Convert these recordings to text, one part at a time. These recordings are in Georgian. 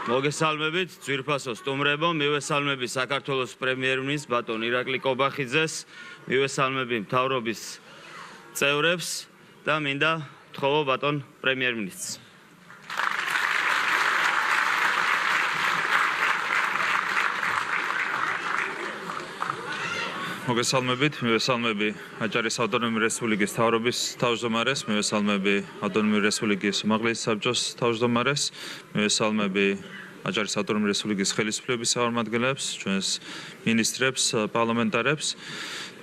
მოგესალმებით, ძვირფასო სტუმრებო, მივესალმები საქართველოს პრემიერ-მინისტრს ბატონ ირაკლი კობახიძეს, მივესალმები მთავრობის წევრებს და მინდა ვთხოვო ბატონ პრემიერ-მინისტრს. მოგესალმებით, მივესალმები აჭარის ავტონომიური რესპუბლიკის მთავრობის თავმჯდომარეს, მივესალმები ავტონომიური რესპუბლიკის უმაღლესი საბჭოს თავმჯდომარეს, მივესალმები აჭარის ავტონომიური რესპუბლიკის ხელისუფლების წარმომადგენლებს, ჩვენს მინისტრებს, პარლამენტარებს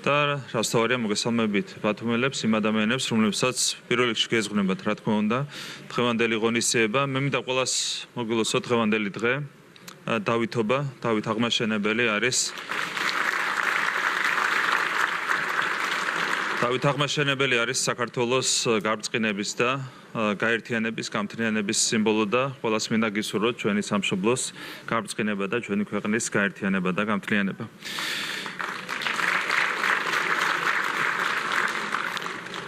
და რასთავარია მოგესალმებით ბათუმელებს, იმ ადამიანებს, რომლებსაც პირველ რიგში გეზღვნებათ, რა თქმა უნდა, დღევანდელი ღონისძიება. მე მინდა ყველას მოგილოცო დღევანდელი დღე. დავითობა, დავით აღმაშენებელი არის დავით აღმაშენებელი არის საქართველოს გარბწყინების და გაერთიანების, გამთლიანების სიმბოლო და ყველას მინდა გისურვოთ ჩვენი სამშობლოს გარბწყინება და ჩვენი ქვეყნის გაერთიანება და გამთლიანება.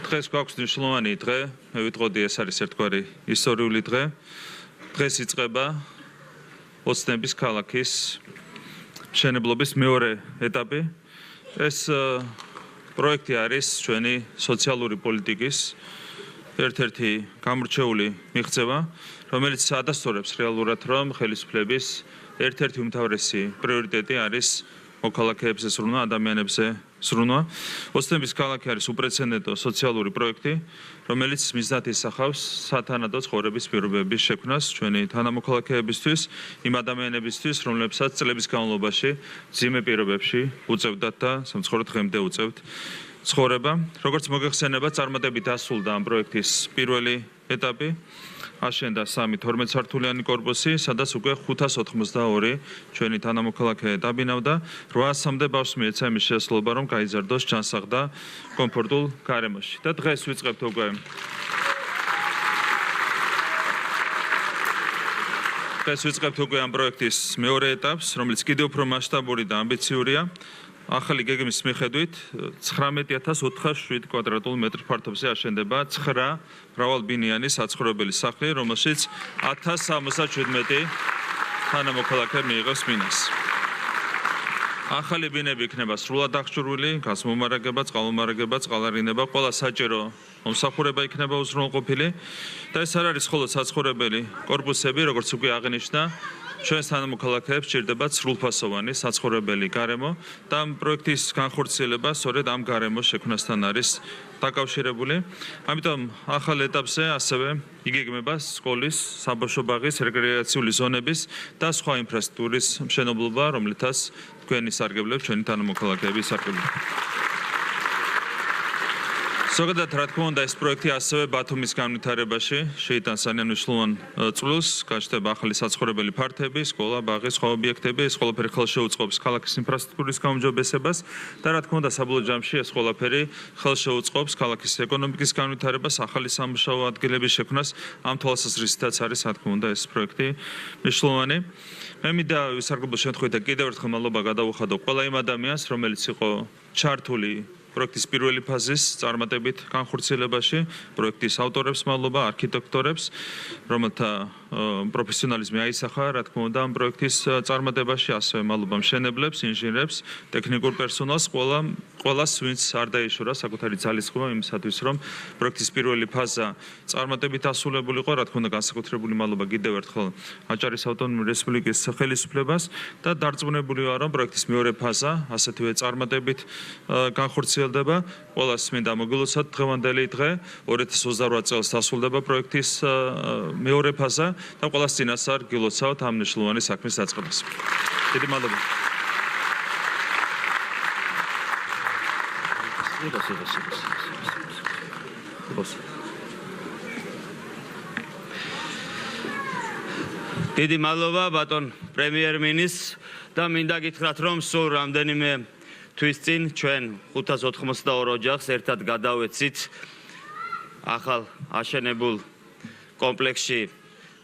დღეს გვაქვს მნიშვნელოვანი დღე, მე ვიტყოდი ეს არის ერთგვარი ისტორიული დღე. დღეს იწყება ოცნების ქალაქის მშენებლობის მეორე ეტაპი. ეს პროექტი არის ჩვენი სოციალური პოლიტიკის ერთ-ერთი გამორჩეული მიღწევა, რომელიც ადასტურებს რეალურად, რომ ხელისუფლების ერთ-ერთი უმთავრესი პრიორიტეტი არის მოქალაქეებზე ზრუნვა, ადამიანებზე ზრუნვა. ოცნების ქალაქი არის უპრეცედენტო სოციალური პროექტი, რომელიც მიზნად ისახავს სათანადო ცხოვრების პირობების შექმნას ჩვენი თანამოქალაქეებისთვის, იმ ადამიანებისთვის, რომლებსაც წლების განმავლობაში მძიმე პირობებში უწევდათ და სამწუხაროდ დღემდე უწევთ ცხოვრება. როგორც მოგეხსენება, წარმატებით დასრულდა ამ პროექტის პირველი ეტაპი. აშენდა 3-12 სართულიანი კორპუსი, სადაც უკვე 582 ჩვენი თანამოქალაქე დაბინავდა. 800-მდე ბავშვს მიეცა იმის შესაძლებლობა, რომ გაიზარდოს ჯანსაღ და კომფორტულ გარემოში. და დღეს ვიწყებთ უკვე ამ პროექტის მეორე ეტაპს, რომელიც კიდევ უფრო მასშტაბური და ამბიციურია. ახალი გეგმის მიხედვით 19,407 კვადრატულ მეტრ ფართობზე აშენდება 9 მრავალბინიანი საცხოვრებელი სახლი, რომელშიც 1077 თანამოქალაქე მიიღებს მინას. ახალი ბინები იქნება სრულად აღჭურვილი, გაზმომარაგება, წყალმომარაგება, წყალარინება, ყველა საჭირო მომსახურება იქნება უზრუნველყოფილი და ეს არ არის მხოლოდ საცხოვრებელი კორპუსები, როგორც უკვე აღინიშნა. ჩვენს თანამოქალაქეებს სჭირდებათ სრულფასოვანი საცხოვრებელი გარემო და ამ პროექტის განხორციელება სწორედ ამ გარემოს შექმნასთან არის დაკავშირებული. ამიტომ ახალ ეტაპზე ასევე იგეგმება სკოლის, საბავშვო ბაღის, რეკრეაციული ზონების და სხვა ინფრასტრუქტურის მშენებლობა, რომლითაც თქვენი სარგებლებს, ჩვენი თანამოქალაქეები ისარგებლებენ. ზოგადად, რა თქმა უნდა, ეს პროექტი ასევე ბათუმის განვითარებაში შეიტანს ძალიან მნიშვნელოვან წვლილს, გაჩნდება ახალი საცხოვრებელი ფართები, სკოლა, ბაღი, სხვა ობიექტები, ეს ყველაფერი ხელშეუწყობს ქალაქის ინფრასტრუქტურის გაუმჯობესებას და რა თქმა უნდა, საბოლოო ჯამში ეს ყველაფერი ხელშეუწყობს ქალაქის ეკონომიკის განვითარებას, ახალი სამუშაო ადგილების შექმნას. ამ თვალსაზრისითაც არის, რა თქმა უნდა, ეს პროექტი მნიშვნელოვანი. მე მინდა ვისარგებლო შემთხვევით და კიდევ ერთხელ მადლობა გადავუხადო ყველა იმ ადამიანს, რომელიც იყო ჩართული პროექტის პირველი ფაზის წარმატებით განხორციელებაში, პროექტის ავტორებს მადლობა, არქიტექტორებს, რომელთა პროფესიონალიზმი აისახა, რა თქმა უნდა, ამ პროექტის წარმატებაში, ასევე მადლობა მშენებლებს, ინჟინრებს, ტექნიკურ პერსონალს, ყველას, ვინც არ დაიშურა საკუთარი ძალისხმევა იმისათვის, რომ პროექტის პირველი ფაზა წარმატებით ასრულებულიყო, რა თქმა უნდა, განსაკუთრებული მადლობა კიდევ ერთხელ აჭარის ავტონომიური რესპუბლიკის ხელისუფლებას და დარწმუნებული ვარ, რომ პროექტის მეორე ფაზა ასეთივე წარმატებით განხორციელდება. ყველას მინდა მოგილოცოთ დღევანდელი დღე, 2028 წელს დასრულდება პროექტის მეორე ფაზა და ყველას წინასწარ გილოცავთ ამ მნიშვნელოვანი საქმის დაწყებას. დიდი მადლობა. დიდი მადლობა ბატონ პრემიერ-მინისტრს და მინდა გითხრათ, რომ სულ რამდენიმე თვის წინ ჩვენ 582 ოჯახს ერთად გადავეცით ახალ აშენებულ კომპლექსში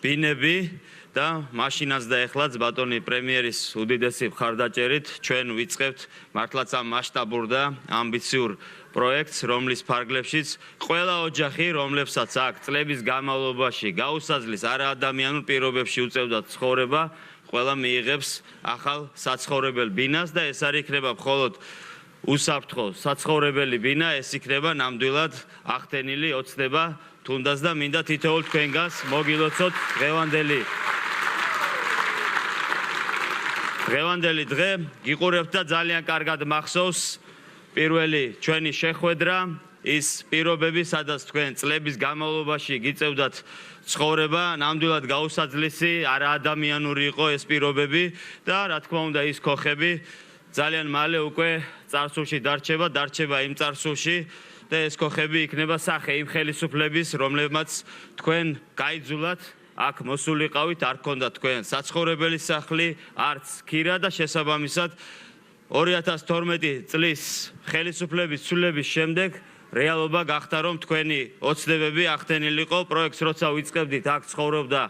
ბინები და მაშინაც და ეხლაც ბატონი პრემიერის უდიდესი მხარდაჭერით ჩვენ ვიწყებთ მართლაც ამ მასშტაბურ და ამბიციურ პროექტს, რომლის ფარგლებშიც ყველა ოჯახი, რომლებსაც აქ წლების განმავლობაში გაუსაძლის არაადამიანურ პირობებში უწევდა ცხოვრება, ყველა მიიღებს ახალ საცხოვრებელ ბინას და ეს არ იქნება მხოლოდ უსაფრთხო საცხოვრებელი ბინა, ეს იქნება ნამდვილად ახდენილი ოცნება, თუნდაც და მინდა თითოეულ თქვენგანს მოგილოცოთ დღევანდელი დღე, გიყურებთ და ძალიან კარგად მახსოვს პირველი ჩვენი შეხვედრა, ის პირობები, სადაც თქვენ წლების განმავლობაში გიწევდათ ცხოვრება, ნამდვილად გაუსაძლისი, არაადამიანური იყო ეს პირობები და რა თქმა უნდა ის ქოხები ძალიან მალე უკვე წარსულში დარჩება იმ წარსულში და ეს ქოხები იქნება სახე იმ ხელისუფლების, რომლებმაც თქვენ გაიძულათ აქ მოსულიყავით, არ გქონდათ თქვენ საცხოვრებელი სახლი, არც ქირა და შესაბამისად 2012 წლის ხელისუფლების ცვლილების შემდეგ რეალობა გახდა, რომ თქვენი ოცნებები ახდენილიყო. პროექტს როცა ვიწყებდით, აქ ცხოვრობდა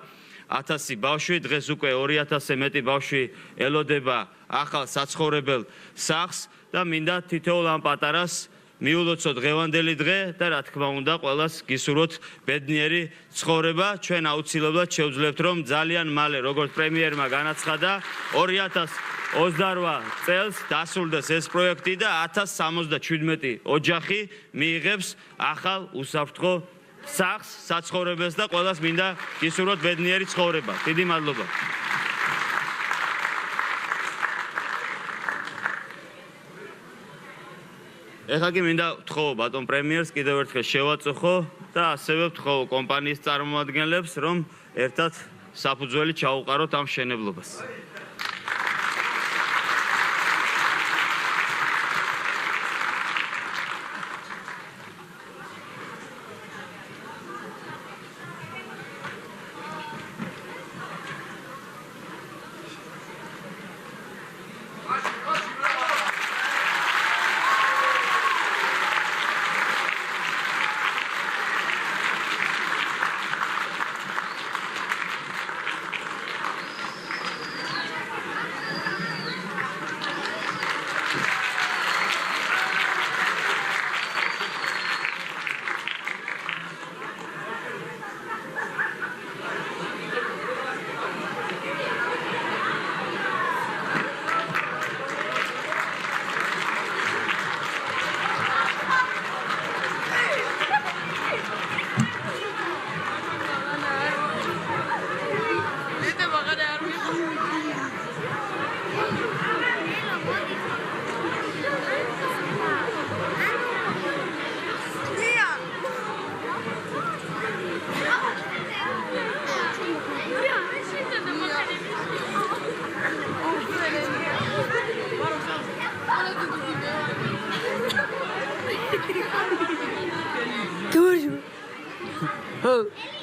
1000 ბავშვი, დღეს უკვე 2000-ზე მეტი ბავშვი ელოდება ახალ საცხოვრებელ სახლს და მინდა თითოეულ ამ პატარას მიულოცოთ დღევანდელი დღე და რა თქმა უნდა ყველას გისურვოთ ბედნიერი ცხოვრება. ჩვენ აუცილებლად შევძლებთ, რომ ძალიან მალე, როგორც პრემიერმა განაცხადა, 2028 წელს დასრულდეს ეს პროექტი და 1077 ოჯახი მიიღებს ახალ უსაფრთხო სახლს, საცხოვრებელს და ყველას მინდა გისურვოთ ბედნიერი ცხოვრება. დიდი მადლობა. ეხლა კი მინდა ვთხოვო ბატონ პრემიერს კიდევ ერთხელ შევაწუხო და ასევე ვთხოვო კომპანიის წარმომადგენლებს, რომ ერთად საფუძველი ჩაუყაროთ ამ მშენებლობას. Come on.